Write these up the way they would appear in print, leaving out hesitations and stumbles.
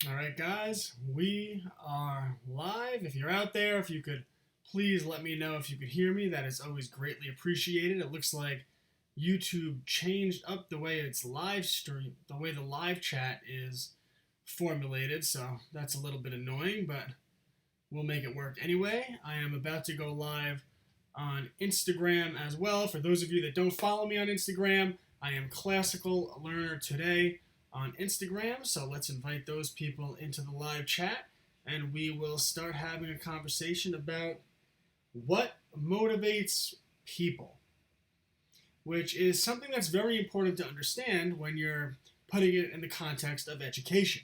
All right, guys, we are live. If you're out there, if you could please let me know if you could hear me, that is always greatly appreciated. It looks like YouTube changed up the way it's live stream, the way the live chat is formulated, so that's a little bit annoying, but we'll make it work anyway. I am about to go live on Instagram as well. For those of you that don't follow me on Instagram, I am Classical Learner Today on Instagram. So let's invite those people into the live chat and we will start having a conversation about what motivates people, which is something that's very important to understand when you're putting it in the context of education.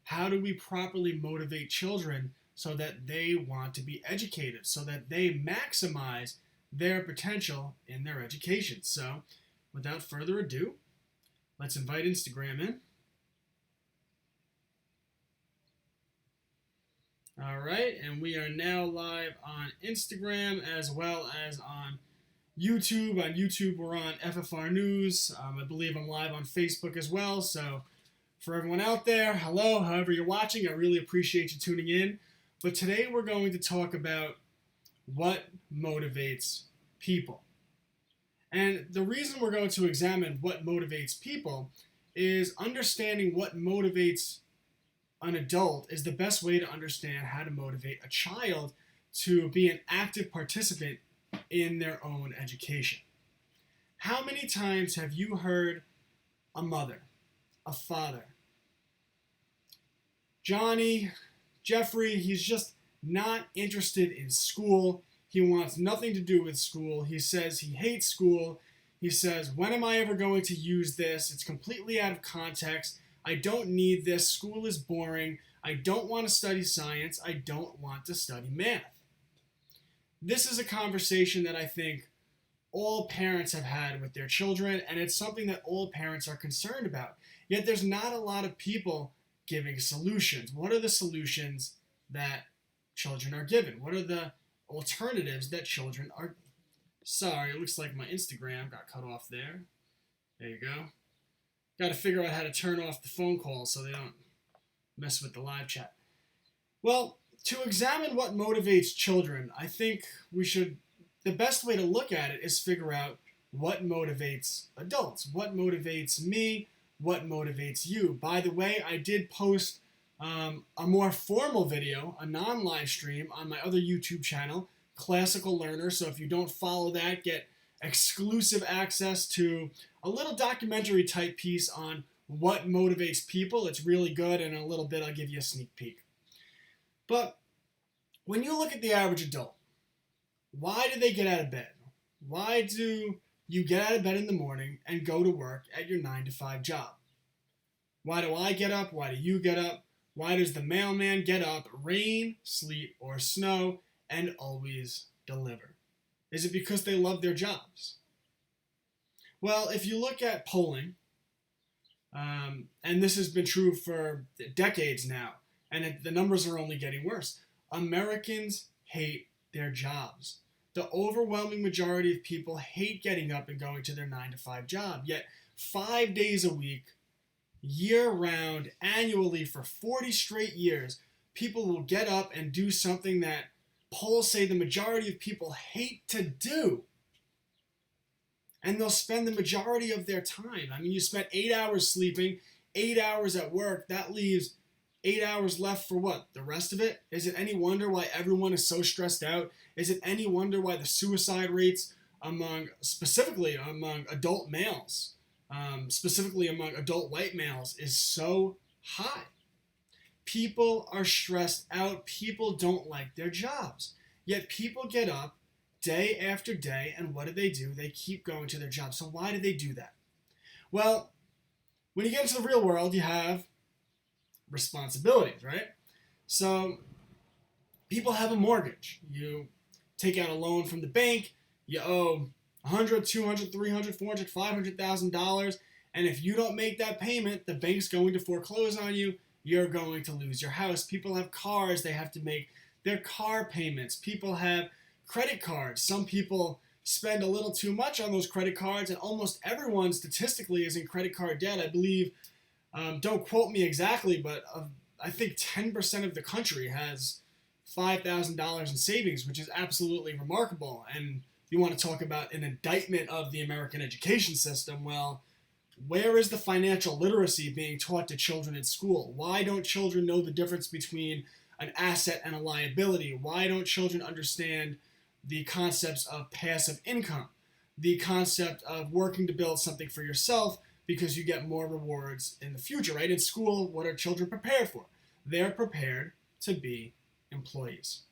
How do we properly motivate children so that they want to be educated, so that they maximize their potential in their education? So, without further ado, let's invite Instagram in. All right, and we are now live on Instagram as well as on YouTube. On YouTube, we're on FFR News. I believe I'm live on Facebook as well. So, for everyone out there, hello, however you're watching, I really appreciate you tuning in. But today we're going to talk about what motivates people. And the reason we're going to examine what motivates people is understanding what motivates an adult is the best way to understand how to motivate a child to be an active participant in their own education. How many times have you heard a mother, a father, Johnny, Jeffrey, he's just not interested in school. He wants nothing to do with school. He says he hates school. He says, when am I ever going to use this? It's completely out of context. I don't need this. School is boring. I don't want to study science. I don't want to study math. This is a conversation that I think all parents have had with their children, and it's something that all parents are concerned about. Yet there's not a lot of people giving solutions. What are the solutions that children are given? What are the alternatives that children are... Sorry, it looks like my Instagram got cut off there. There you go. Got to figure out how to turn off the phone calls so they don't mess with the live chat. Well, to examine what motivates children, I think the best way to look at it is figure out what motivates adults. What motivates me? What motivates you? By the way, I did post a more formal video, a non-live stream on my other YouTube channel, Classical Learner. So if you don't follow that, get exclusive access to a little documentary type piece on what motivates people. It's really good, and in a little bit I'll give you a sneak peek. But when you look at the average adult, why do they get out of bed? Why do you get out of bed in the morning and go to work at your 9-to-5 job? Why do I get up? Why do you get up? Why does the mailman get up, rain, sleet, or snow, and always deliver? Is it because they love their jobs? Well, if you look at polling, and this has been true for decades now, and the numbers are only getting worse, Americans hate their jobs. The overwhelming majority of people hate getting up and going to their 9-to-5 job. Yet 5 days a week, year-round, annually for 40 straight years, people will get up and do something that polls say the majority of people hate to do. And they'll spend the majority of their time. I mean, you spent 8 hours sleeping, 8 hours at work. That leaves 8 hours left for what? The rest of it? Is it any wonder why everyone is so stressed out? Is it any wonder why the suicide rates specifically among adult males, specifically among adult white males, is so high? People are stressed out. People don't like their jobs. Yet people get up day after day, and what do? They keep going to their jobs. So why do they do that? Well, when you get into the real world, you have responsibilities, right? So people have a mortgage. You take out a loan from the bank. You owe $100, $200, $300, $400, $500,000, and if you don't make that payment, the bank's going to foreclose on you. You're going to lose your house. People have cars. They have to make their car payments. People have credit cards. Some people spend a little too much on those credit cards, and almost everyone statistically is in credit card debt. I believe, don't quote me exactly, but I think 10% of the country has $5,000 in savings, which is absolutely remarkable. And you want to talk about an indictment of the American education system. Well, where is the financial literacy being taught to children in school? Why don't children know the difference between an asset and a liability? Why don't children understand the concepts of passive income, the concept of working to build something for yourself because you get more rewards in the future, right? In school, what are children prepared for? They're prepared to be employees.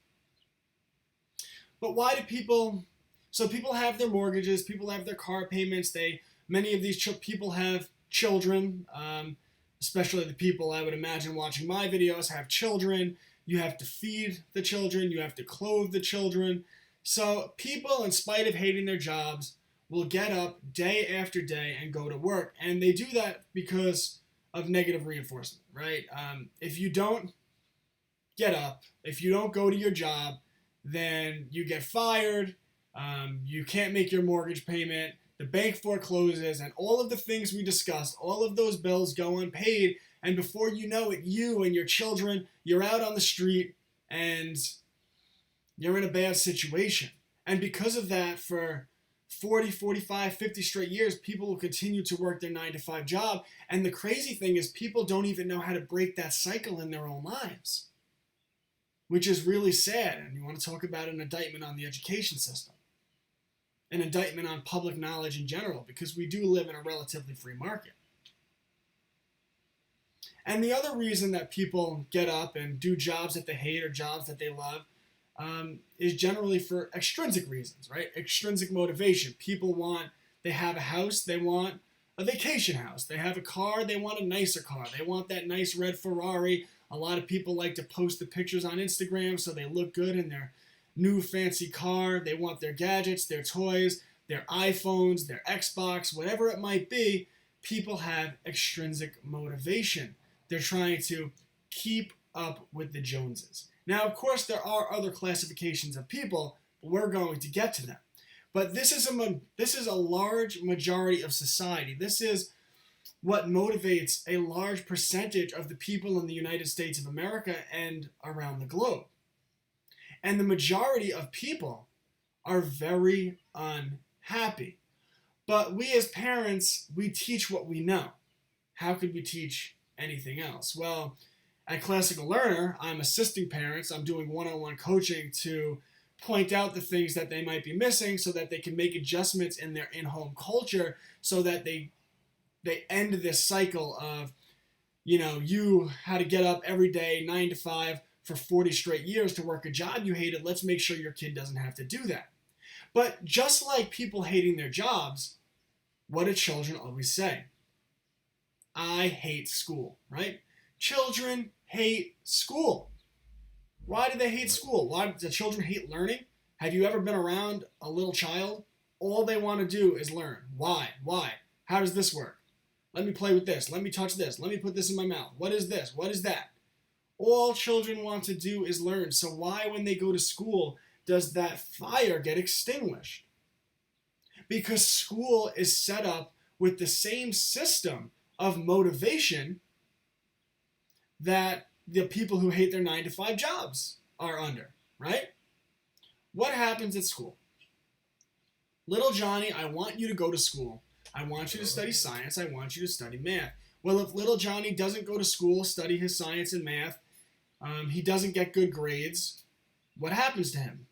But why do people, so people have their mortgages, people have their car payments, many of these people have children, especially the people I would imagine watching my videos have children. You have to feed the children, you have to clothe the children. So people, in spite of hating their jobs, will get up day after day and go to work. And they do that because of negative reinforcement, right? If you don't get up, if you don't go to your job, then you get fired, you can't make your mortgage payment, the bank forecloses, and all of the things we discussed, all of those bills go unpaid, and before you know it, you and your children, you're out on the street, and you're in a bad situation. And because of that, for 40, 45, 50 straight years, people will continue to work their 9-to-5 job, and the crazy thing is people don't even know how to break that cycle in their own lives, which is really sad. And you want to talk about an indictment on the education system, an indictment on public knowledge in general, because we do live in a relatively free market. And the other reason that people get up and do jobs that they hate or jobs that they love is generally for extrinsic reasons, right? Extrinsic motivation. People they have a house, they want a vacation house. They have a car, they want a nicer car. They want that nice red Ferrari. A lot of people like to post the pictures on Instagram so they look good in their new fancy car. They want their gadgets, their toys, their iPhones, their Xbox, whatever it might be. People have extrinsic motivation. They're trying to keep up with the Joneses. Now, of course, there are other classifications of people, but we're going to get to them. But this is a large majority of society. This is what motivates a large percentage of the people in the United States of America and around the globe. And the majority of people are very unhappy. But we as parents, we teach what we know. How could we teach anything else? Well, at Classical Learner, I'm assisting parents. I'm doing one-on-one coaching to point out the things that they might be missing so that they can make adjustments in their in-home culture so that they end this cycle of, you had to get up every day, 9 to 5, for 40 straight years to work a job you hated. Let's make sure your kid doesn't have to do that. But just like people hating their jobs, what do children always say? I hate school, right? Children hate school. Why do they hate school? Why do children hate learning? Have you ever been around a little child? All they want to do is learn. Why? How does this work? Let me play with this. Let me touch this. Let me put this in my mouth. What is this? What is that? All children want to do is learn. So why, when they go to school, does that fire get extinguished? Because school is set up with the same system of motivation that the people who hate their 9-to-5 jobs are under, right? What happens at school? Little Johnny, I want you to go to school. I want you to study science. I want you to study math. Well, if little Johnny doesn't go to school, study his science and math, he doesn't get good grades, what happens to him?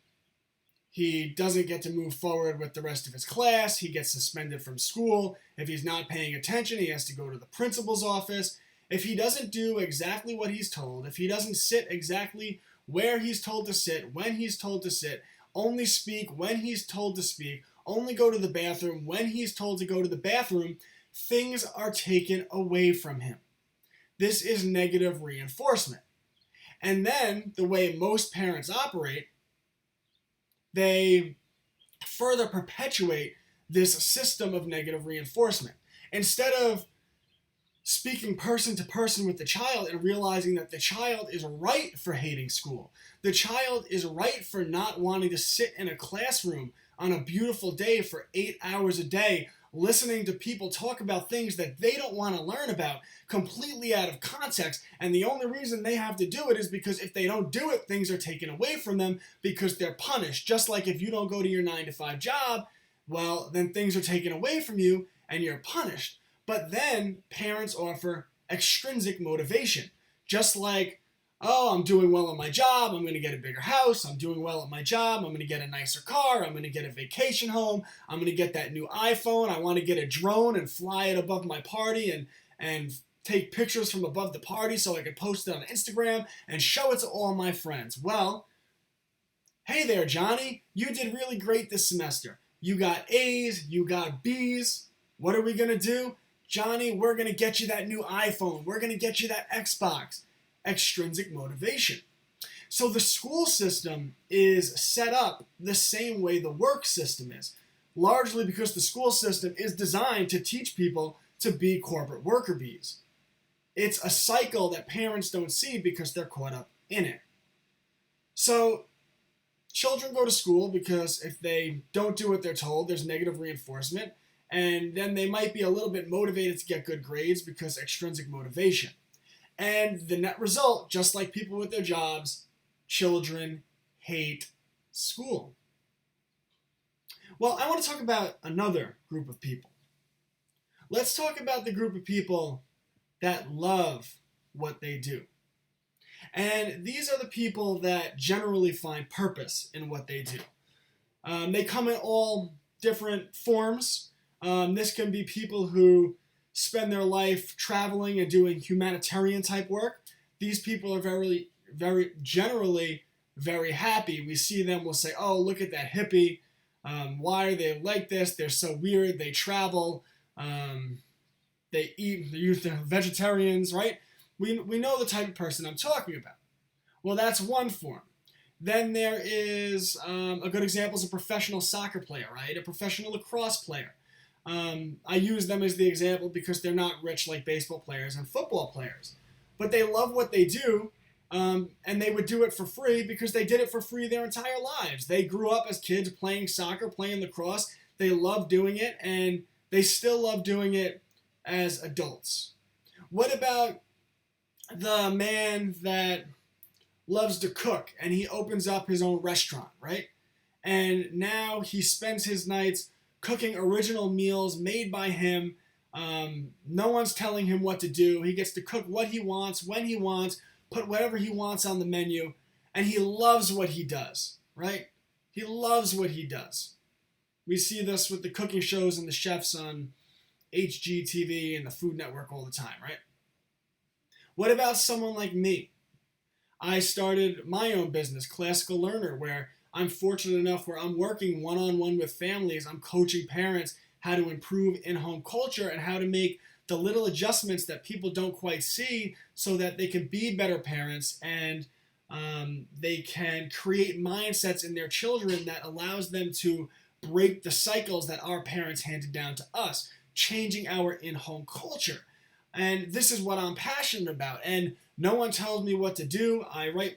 He doesn't get to move forward with the rest of his class. He gets suspended from school. If he's not paying attention, he has to go to the principal's office. If he doesn't do exactly what he's told, if he doesn't sit exactly where he's told to sit, when he's told to sit, only speak when he's told to speak, only go to the bathroom when he's told to go to the bathroom, things are taken away from him. This is negative reinforcement. And then, the way most parents operate, they further perpetuate this system of negative reinforcement. Instead of speaking person to person with the child and realizing that the child is right for hating school, the child is right for not wanting to sit in a classroom on a beautiful day for 8 hours a day, listening to people talk about things that they don't want to learn about, completely out of context. And the only reason they have to do it is because if they don't do it, things are taken away from them because they're punished. Just like if you don't go to your 9-to-5 job, well, then things are taken away from you and you're punished. But then parents offer extrinsic motivation. Just like, oh, I'm doing well at my job, I'm going to get a bigger house. I'm doing well at my job, I'm going to get a nicer car. I'm going to get a vacation home. I'm going to get that new iPhone. I want to get a drone and fly it above my party and take pictures from above the party so I can post it on Instagram and show it to all my friends. Well, hey there, Johnny. You did really great this semester. You got A's, you got B's. What are we going to do? Johnny, we're going to get you that new iPhone. We're going to get you that Xbox. Extrinsic motivation. So the school system is set up the same way the work system is, largely because the school system is designed to teach people to be corporate worker bees. It's a cycle that parents don't see because they're caught up in it. So children go to school because if they don't do what they're told, there's negative reinforcement, and then they might be a little bit motivated to get good grades because extrinsic motivation. And the net result, just like people with their jobs, children hate school. Well, I want to talk about another group of people. Let's talk about the group of people that love what they do. And these are the people that generally find purpose in what they do. They come in all different forms. This can be people who spend their life traveling and doing humanitarian type work. These people are very generally very happy. We see them, we'll say, oh, look at that hippie. Why are they like this? They're so weird. They travel. They eat. They're vegetarians, right? We know the type of person I'm talking about. Well, that's one form. Then there is a good example is a professional soccer player, right? A professional lacrosse player. I use them as the example because they're not rich like baseball players and football players. But they love what they do, and they would do it for free because they did it for free their entire lives. They grew up as kids playing soccer, playing lacrosse. They love doing it, and they still love doing it as adults. What about the man that loves to cook, and he opens up his own restaurant, right? And now he spends his nights cooking original meals made by him. No one's telling him what to do. He gets to cook what he wants, when he wants, put whatever he wants on the menu, and he loves what he does, right? He loves what he does. We see this with the cooking shows and the chefs on HGTV and the Food Network all the time, right? What about someone like me? I started my own business, Classical Learner, where I'm fortunate enough where I'm working one-on-one with families. I'm coaching parents how to improve in-home culture and how to make the little adjustments that people don't quite see so that they can be better parents and they can create mindsets in their children that allows them to break the cycles that our parents handed down to us, changing our in-home culture. And this is what I'm passionate about. And no one tells me what to do. I write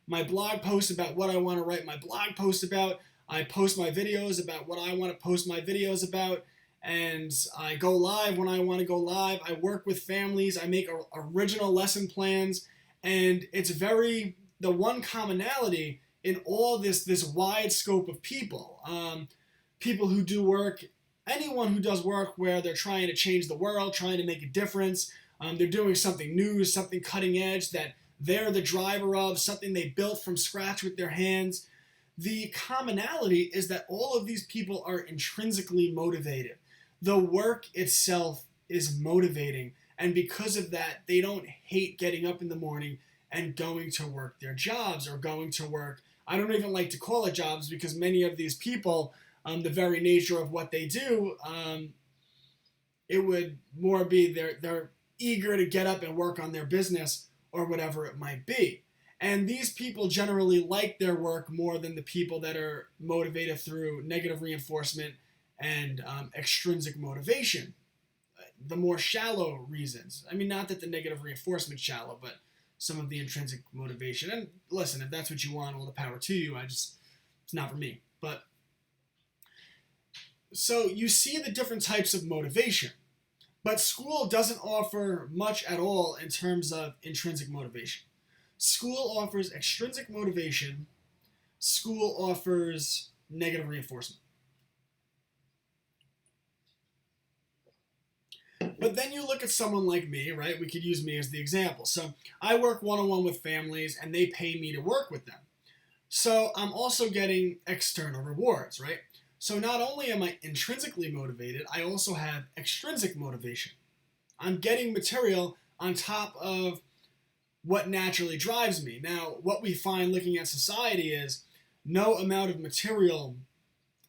my blog posts about what I want to write my blog post about. I post my videos about what I want to post my videos about. And I go live when I want to go live. I work with families. I make original lesson plans. And it's the one commonality in all this wide scope of people. People who do work, anyone who does work where they're trying to change the world, trying to make a difference. They're doing something new, something cutting edge that they're the driver of, something they built from scratch with their hands. The commonality is that all of these people are intrinsically motivated. The work itself is motivating, and because of that, they don't hate getting up in the morning and going to work their jobs or going to work. I don't even like to call it jobs because many of these people, the very nature of what they do, it would more be they're eager to get up and work on their business or whatever it might be. And these people generally like their work more than the people that are motivated through negative reinforcement and extrinsic motivation. The more shallow reasons. I mean, not that the negative reinforcement's shallow, but some of the intrinsic motivation. And listen, if that's what you want, all the power to you. It's not for me. But So you see the different types of motivation, but school doesn't offer much at all in terms of intrinsic motivation. School offers extrinsic motivation, school offers negative reinforcement. But then you look at someone like me, right? We could use me as the example. So I work one-on-one with families and they pay me to work with them. So I'm also getting external rewards, right? So not only am I intrinsically motivated, I also have extrinsic motivation. I'm getting material on top of what naturally drives me. Now, what we find looking at society is no amount of material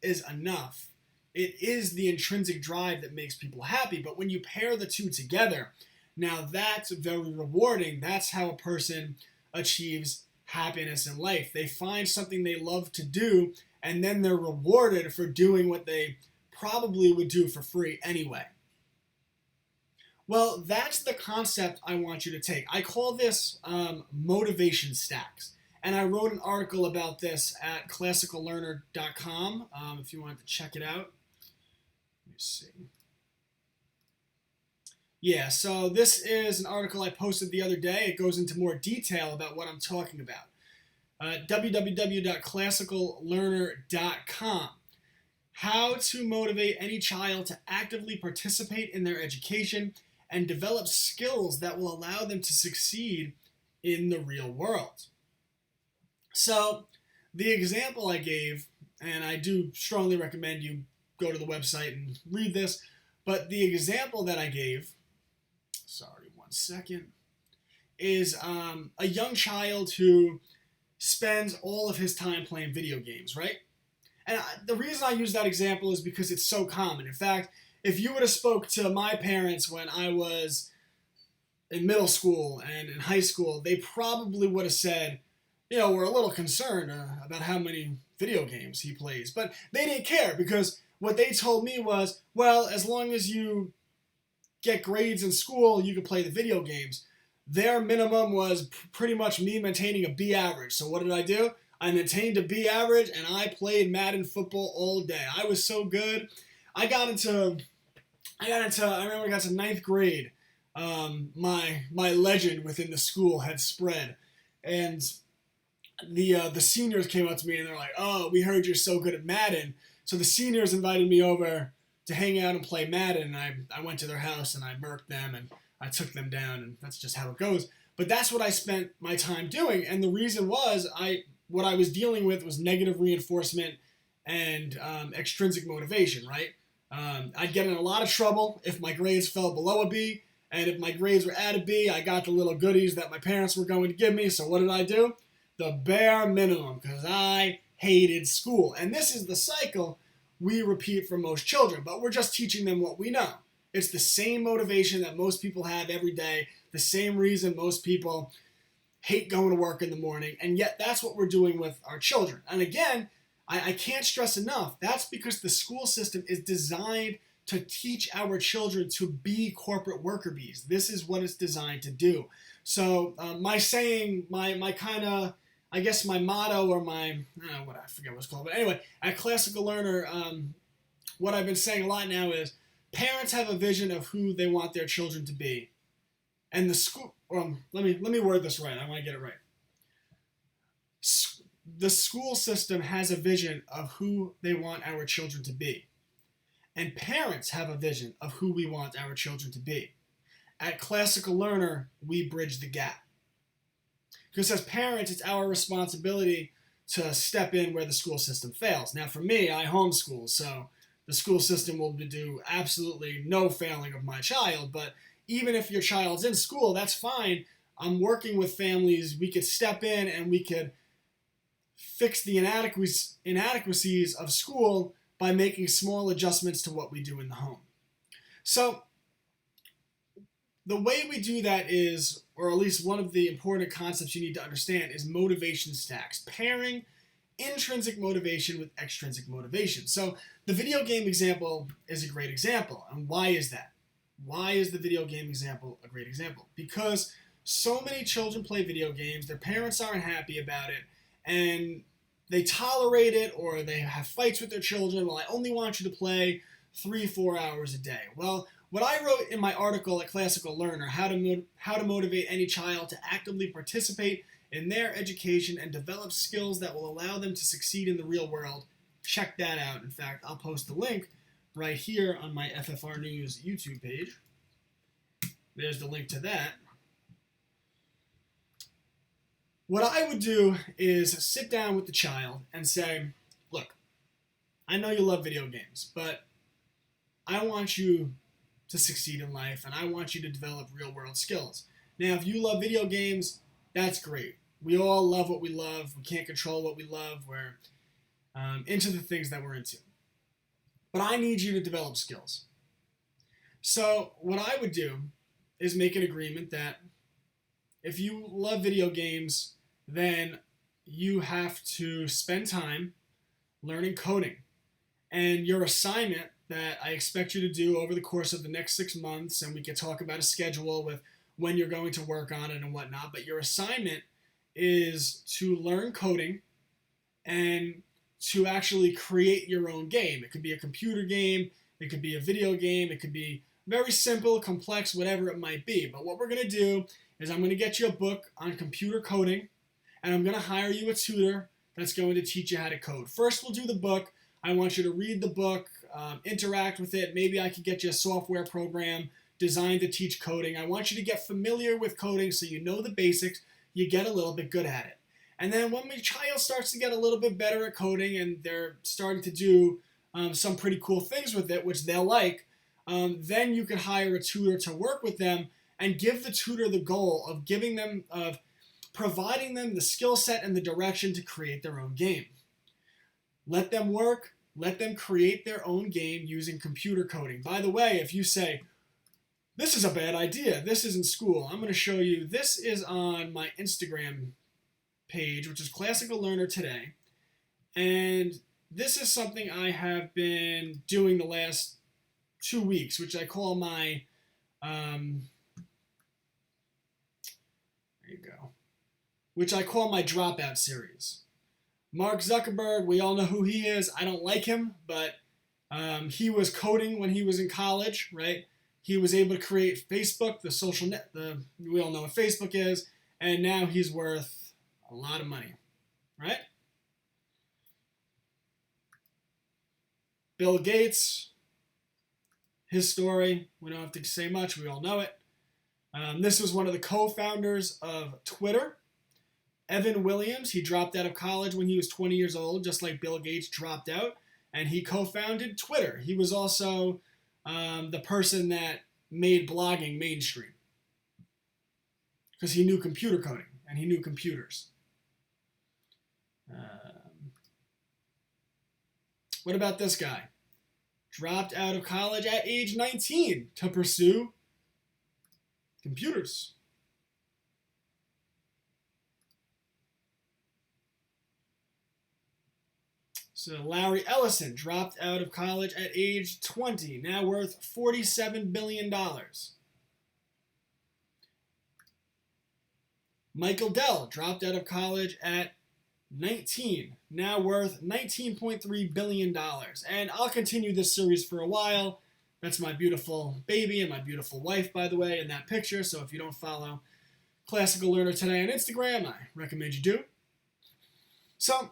is enough. It is the intrinsic drive that makes people happy. But when you pair the two together, now that's very rewarding. That's how a person achieves happiness in life. They find something they love to do, and then they're rewarded for doing what they probably would do for free anyway. Well, that's the concept I want you to take. I call this motivation stacks. And I wrote an article about this at classicallearner.com if you wanted to check it out. Let me see. Yeah, so this is an article I posted the other day. It goes into more detail about what I'm talking about. www.classicallearner.com. How to motivate any child to actively participate in their education and develop skills that will allow them to succeed in the real world. So, the example I gave, and I do strongly recommend you go to the website and read this, but the example that I gave, sorry, one second, is a young child who spends all of his time playing video games, right? And the reason I use that example is because it's so common. In fact, if you would have spoke to my parents when I was in middle school and in high school, they probably would have said, we're a little concerned about how many video games he plays. But they didn't care because what they told me was, well, as long as you get grades in school, you can play the video games. Their minimum was pretty much me maintaining a B average. So what did I do? I maintained a B average and I played Madden football all day. I was so good. I remember I got to ninth grade. My legend within the school had spread. And the seniors came up to me and they're like, "Oh, we heard you're so good at Madden." So the seniors invited me over to hang out and play Madden. And I went to their house and I murked them and I took them down, and that's just how it goes. But that's what I spent my time doing. And the reason was what I was dealing with was negative reinforcement and extrinsic motivation, right? I'd get in a lot of trouble if my grades fell below a B. And if my grades were at a B, I got the little goodies that my parents were going to give me. So what did I do? The bare minimum, because I hated school. And this is the cycle we repeat for most children, but we're just teaching them what we know. It's the same motivation that most people have every day, the same reason most people hate going to work in the morning, and yet that's what we're doing with our children. And again, I can't stress enough, that's because the school system is designed to teach our children to be corporate worker bees. This is what it's designed to do. So my saying, my kind of, I guess my motto or I forget what it's called, but anyway, at Classical Learner, what I've been saying a lot now is parents have a vision of who they want their children to be, and the school. Let me word this right. I want to get it right. The school system has a vision of who they want our children to be, and parents have a vision of who we want our children to be. At Classical Learner, we bridge the gap. Because as parents, it's our responsibility to step in where the school system fails. Now, for me, I homeschool, so the school system will do absolutely no failing of my child. But even if your child's in school, that's fine. I'm working with families. We could step in and we could fix the inadequacies of school by making small adjustments to what we do in the home. So the way we do that is, or at least one of the important concepts you need to understand, is motivation stacks, pairing intrinsic motivation with extrinsic motivation. So the video game example is a great example. And why is that? Why is the video game example a great example? Because so many children play video games, their parents aren't happy about it, and they tolerate it or they have fights with their children. Well, I only want you to play 3-4 hours a day. Well, what I wrote in my article at Classical Learner, how to motivate any child to actively participate in their education and develop skills that will allow them to succeed in the real world. Check that out. In fact, I'll post the link right here on my FFR News YouTube page. There's the link to that. What I would do is sit down with the child and say, look, I know you love video games, but I want you to succeed in life, and I want you to develop real-world skills. Now, if you love video games, that's great. We all love what we love. We can't control what we love. We're into the things that we're into. But I need you to develop skills. So what I would do is make an agreement that if you love video games, then you have to spend time learning coding. And your assignment that I expect you to do over the course of the next 6 months, and we can talk about a schedule with when you're going to work on it and whatnot, but your assignment is to learn coding and to actually create your own game. It could be a computer game, it could be a video game, it could be very simple, complex, whatever it might be. But what we're going to do is I'm going to get you a book on computer coding, and I'm going to hire you a tutor that's going to teach you how to code. First, we'll do the book. I want you to read the book, interact with it. Maybe I could get you a software program designed to teach coding. I want you to get familiar with coding so you know the basics, you get a little bit good at it. And then when my child starts to get a little bit better at coding and they're starting to do some pretty cool things with it, which they'll like, then you can hire a tutor to work with them and give the tutor the goal of providing them the skill set and the direction to create their own game. Let them work, let them create their own game using computer coding. By the way, if you say, this is a bad idea, this isn't school, I'm going to show you, this is on my Instagram page, which is Classical Learner Today, and this is something I have been doing the last 2 weeks, which I call my, which I call my Dropout series. Mark Zuckerberg, we all know who he is. I don't like him, but he was coding when he was in college, right? He was able to create Facebook, the social net, we all know what Facebook is, and now he's worth a lot of money, right? Bill Gates, his story, we don't have to say much, we all know it. This was one of the co-founders of Twitter. Evan Williams, he dropped out of college when he was 20 years old, just like Bill Gates dropped out, and he co-founded Twitter. He was also the person that made blogging mainstream because he knew computer coding and he knew computers. What about this guy? Dropped out of college at age 19 to pursue computers. So Larry Ellison dropped out of college at age 20, now worth $47 billion. Michael Dell dropped out of college at 19, now worth $19.3 billion. And I'll continue this series for a while. That's my beautiful baby and my beautiful wife, by the way, in that picture. So if you don't follow Classical Learner Today on Instagram, I recommend you do. So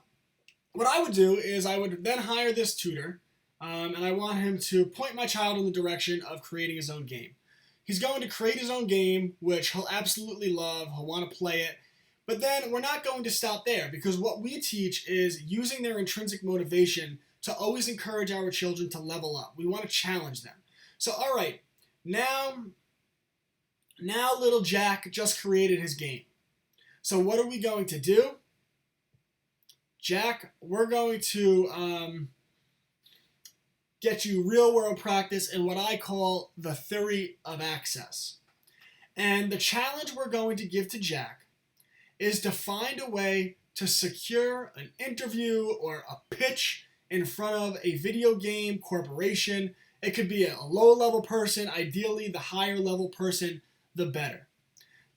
what I would do is I would then hire this tutor, and I want him to point my child in the direction of creating his own game. He's going to create his own game, which he'll absolutely love. He'll want to play it. But then we're not going to stop there, because what we teach is using their intrinsic motivation to always encourage our children to level up. We want to challenge them. So, all right, now little Jack just created his game. So what are we going to do? Jack, we're going to get you real-world practice in what I call the theory of access. And the challenge we're going to give to Jack is to find a way to secure an interview or a pitch in front of a video game corporation. It could be a low-level person. Ideally, the higher-level person, the better.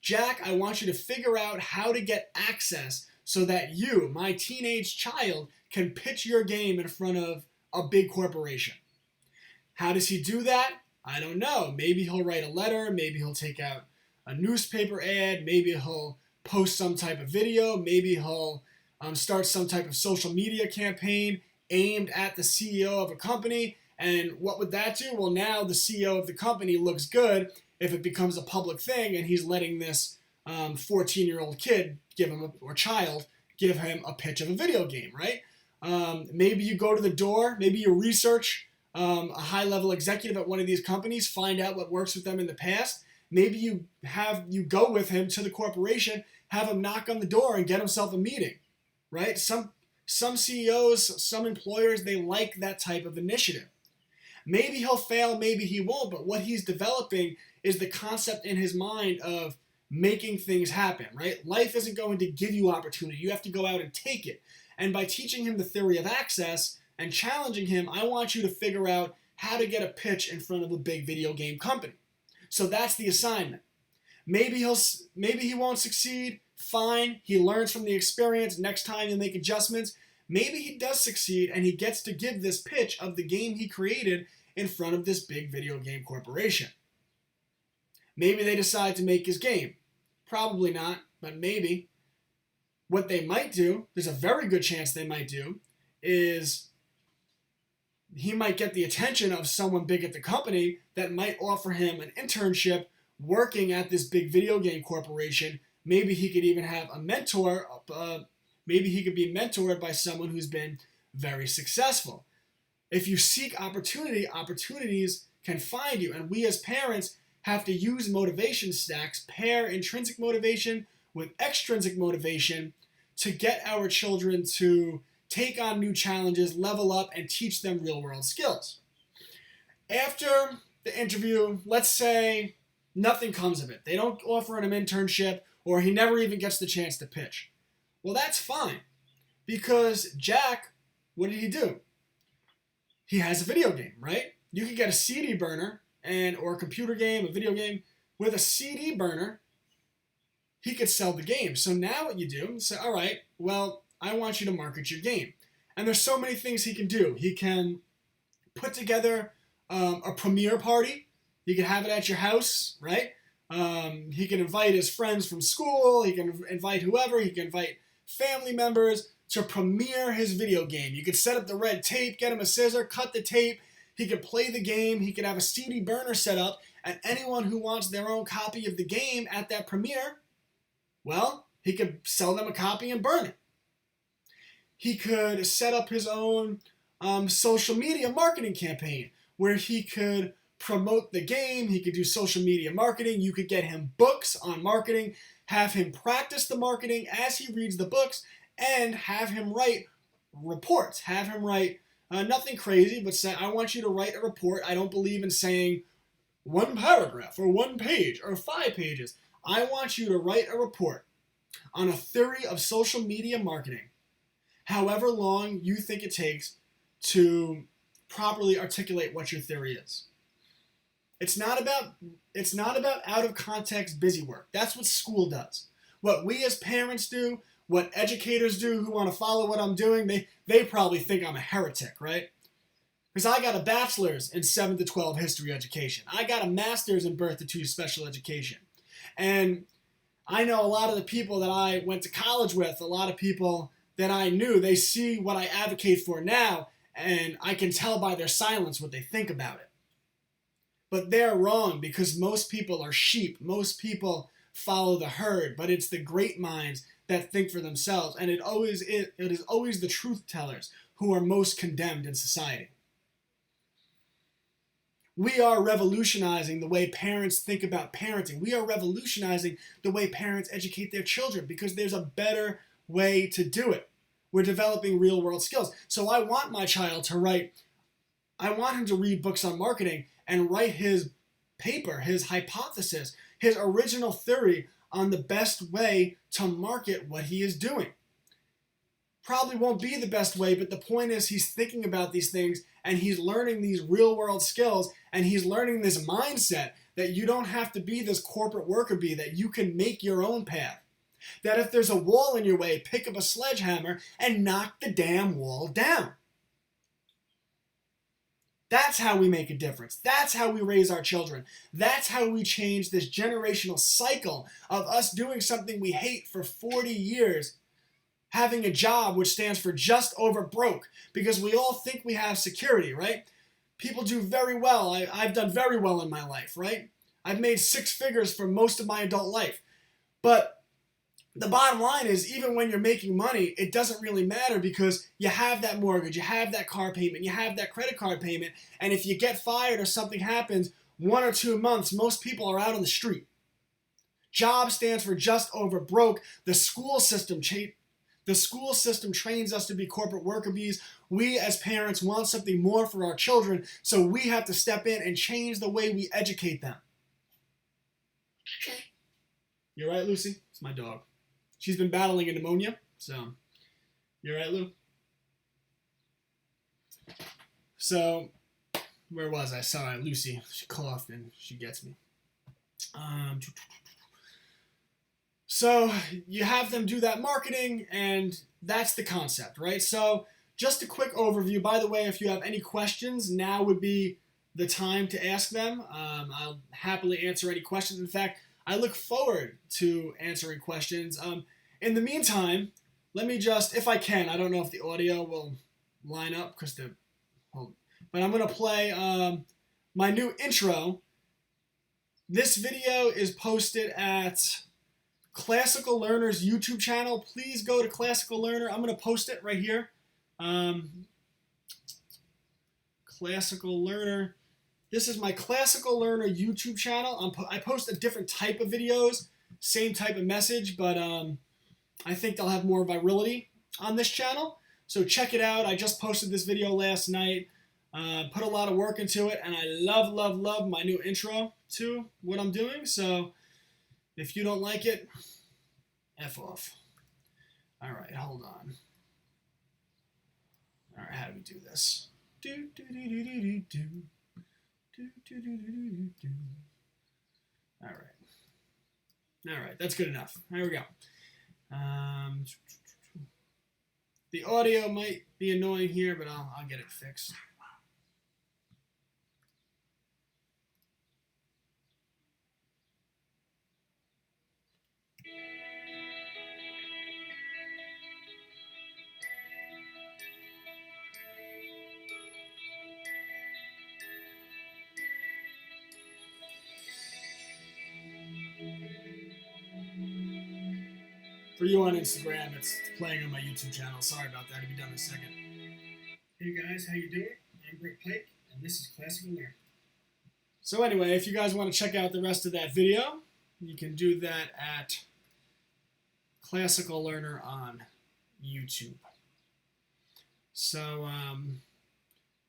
Jack, I want you to figure out how to get access so that you, my teenage child, can pitch your game in front of a big corporation. How does he do that? I don't know. Maybe he'll write a letter. Maybe he'll take out a newspaper ad. Maybe he'll post some type of video. Maybe he'll start some type of social media campaign aimed at the CEO of a company. And what would that do? Well, now the CEO of the company looks good if it becomes a public thing and he's letting this 14-year-old kid or child give him a pitch of a video game, right? Maybe you go to the door. Maybe you research a high-level executive at one of these companies, find out what works with them in the past. Maybe you go with him to the corporation, have him knock on the door and get himself a meeting, right? Some CEOs, some employers, they like that type of initiative. Maybe he'll fail, maybe he won't, but what he's developing is the concept in his mind of making things happen, right? Life isn't going to give you opportunity. You have to go out and take it. And by teaching him the theory of access and challenging him, I want you to figure out how to get a pitch in front of a big video game company. So that's the assignment. Maybe he won't succeed. Fine. He learns from the experience. Next time he'll make adjustments. Maybe he does succeed and he gets to give this pitch of the game he created in front of this big video game corporation. Maybe they decide to make his game. Probably not, but maybe. What they might do, there's a very good chance they might do, is he might get the attention of someone big at the company that might offer him an internship working at this big video game corporation. Maybe he could even have a mentor. Maybe he could be mentored by someone who's been very successful. If you seek opportunity, opportunities can find you. And we as parents have to use motivation stacks, pair intrinsic motivation with extrinsic motivation to get our children to take on new challenges, level up, and teach them real-world skills. After the interview, let's say nothing comes of it. They don't offer him an internship, or he never even gets the chance to pitch. Well, that's fine, because Jack, what did he do? He has a video game, right? You could get a CD burner or a computer game, a video game. With a CD burner, he could sell the game. So now what you do is say, all right, well, I want you to market your game. And there's so many things he can do. He can put together a premiere party. You can have it at your house, right? He can invite his friends from school. He can invite whoever. He can invite family members to premiere his video game. You could set up the red tape, get him a scissor, cut the tape. He could play the game. He could have a CD burner set up, and anyone who wants their own copy of the game at that premiere, well, he could sell them a copy and burn it. He could set up his own social media marketing campaign where he could promote the game. He could do social media marketing. You could get him books on marketing, have him practice the marketing as he reads the books, and have him write reports. Have him write nothing crazy, but say, I want you to write a report. I don't believe in saying one paragraph or one page or 5 pages. I want you to write a report on a theory of social media marketing, however long you think it takes to properly articulate what your theory is. It's not about out of context busy work. That's what school does. What we as parents do, what educators do who want to follow what I'm doing, they probably think I'm a heretic, right? Because I got a bachelor's in 7 to 12 history education. I got a master's in birth to 2 special education. And I know a lot of the people that I went to college with, a lot of people that I knew, they see what I advocate for now, and I can tell by their silence what they think about it. But they're wrong, because most people are sheep. Most people follow the herd, but it's the great minds that think for themselves, and it is always the truth tellers who are most condemned in society. We are revolutionizing the way parents think about parenting. We are revolutionizing the way parents educate their children, because there's a better way to do it. We're developing real-world skills. So I want my child to I want him to read books on marketing and write his paper, his hypothesis, his original theory on the best way to market what he is doing. Probably won't be the best way, but the point is he's thinking about these things and he's learning these real-world skills, and he's learning this mindset that you don't have to be this corporate worker bee, that you can make your own path. That if there's a wall in your way, pick up a sledgehammer and knock the damn wall down. That's how we make a difference. That's how we raise our children. That's how we change this generational cycle of us doing something we hate for 40 years, having a job which stands for just over broke, because we all think we have security, right? People do very well. I've done very well in my life, right? I've made 6 figures for most of my adult life. But the bottom line is, even when you're making money, it doesn't really matter, because you have that mortgage, you have that car payment, you have that credit card payment, and if you get fired or something happens, 1 or 2 months, most people are out on the street. Job stands for just over broke. The school system trains us to be corporate worker bees. We as parents want something more for our children, so we have to step in and change the way we educate them. You're right, Lucy? It's my dog. She's been battling a pneumonia, so you're right, Lou? So, where was I? Sorry, Lucy. She coughed and she gets me. So, you have them do that marketing, and that's the concept, right? So, just a quick overview. By the way, if you have any questions, now would be the time to ask them. I'll happily answer any questions. In fact, I look forward to answering questions. In the meantime, let me just, if I can, I don't know if the audio will line up, but I'm going to play my new intro. This video is posted at Classical Learner's YouTube channel. Please go to Classical Learner. I'm going to post it right here. Classical Learner. This is my Classical Learner YouTube channel. I post a different type of videos, same type of message, but I think they'll have more virility on this channel. So check it out. I just posted this video last night. Put a lot of work into it, and I love, love, love my new intro to what I'm doing. So if you don't like it, F off. All right, hold on. All right, how do we do this? Do, do, do, do, do, do, do. All right, that's good enough. There we go. The audio might be annoying here, but I'll get it fixed. For you on Instagram, it's playing on my YouTube channel. Sorry about that. It'll be done in a second. Hey guys, how you doing? I'm Rick Pike, and this is Classical Learner. So anyway, if you guys want to check out the rest of that video, you can do that at Classical Learner on YouTube. So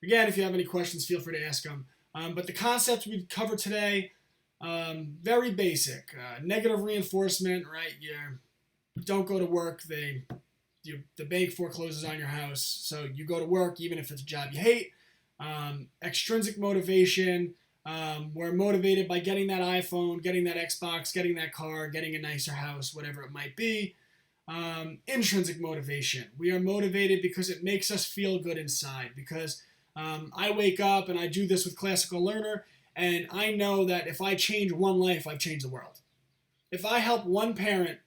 again, if you have any questions, feel free to ask them. But the concepts we covered today, very basic. Negative reinforcement, right? You don't go to work, the bank forecloses on your house, so you go to work even if it's a job you hate. Extrinsic motivation, we're motivated by getting that iPhone, getting that Xbox, getting that car, getting a nicer house, whatever it might be. Intrinsic motivation, we are motivated because it makes us feel good inside, because I wake up and I do this with Classical Learner, and I know that if I change one life, I've changed the world. If I help one parent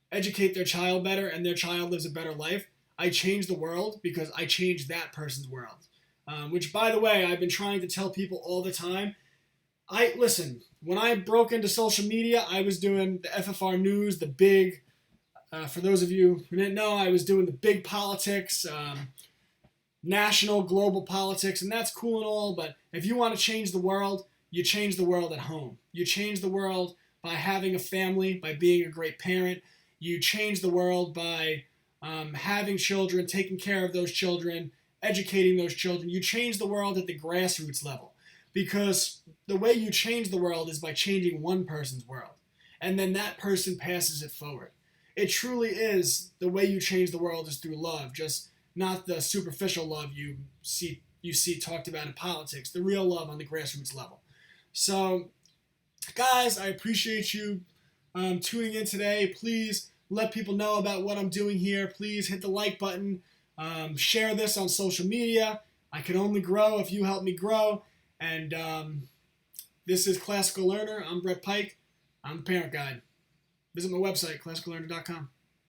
educate their child better and their child lives a better life, I change the world because I changed that person's world. Which, by the way, I've been trying to tell people all the time. Listen, when I broke into social media, I was doing the FFR News, the big, for those of you who didn't know, I was doing the big politics, national, global politics, and that's cool and all, but if you want to change the world, you change the world at home. You change the world by having a family, by being a great parent. You change the world by having children, taking care of those children, educating those children. You change the world at the grassroots level, because the way you change the world is by changing one person's world, and then that person passes it forward. It truly is, the way you change the world is through love, just not the superficial love you see talked about in politics, the real love on the grassroots level. So, guys, I appreciate you tuning in today. Please let people know about what I'm doing here. Please hit the like button. Share this on social media. I can only grow if you help me grow. And this is Classical Learner. I'm Brett Pike. I'm the Parent Guide. Visit my website, classicallearner.com.